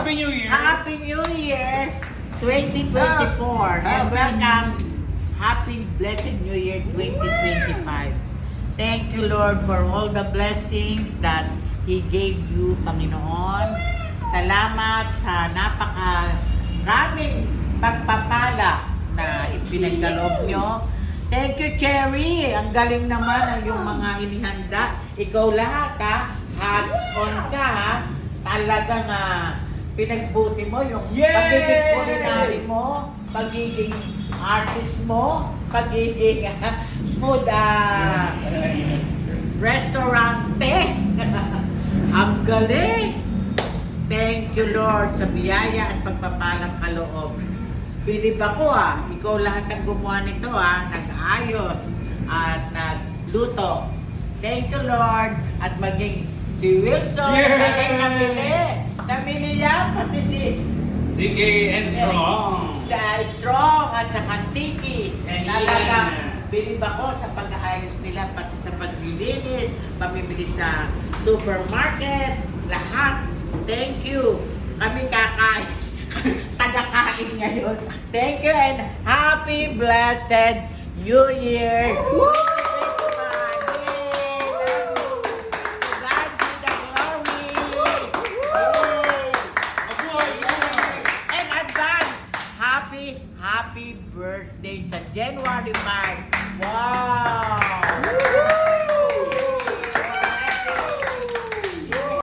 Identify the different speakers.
Speaker 1: Happy New Year!
Speaker 2: Happy New Year 2024 and welcome. Happy Blessed New Year 2025. Thank you, Lord, for all the blessings that He gave you, Panginoon. Salamat sa napaka-raming pagpapala na ipinagkaloob nyo. Thank you, Cherry. Ang galing naman ang yung mga inihanda. Ikaw lahat, ha? Hats on ka, ha? Talagang pinagbuti mo yung pagiging culinary mo, pagiging artist mo, pagiging food restaurante. Ang galing! Thank you, Lord, sa biyaya at pagpapalang kaloob. Bilib ako, ikaw lahat ang gumawa nito, nag-ayos at nagluto. Thank you, Lord, at maging si Wilson, galing namili yan, pati si
Speaker 1: Sige and strong!
Speaker 2: Strong at saka Siki. Talagang bilib ako sa pag-aayos nila, pati sa paglilinis, pamimili sa supermarket, lahat. Thank you. Kami kakain. Taga-kain ngayon. Thank you and happy blessed New Year! Happy birthday sa January 5. Wow!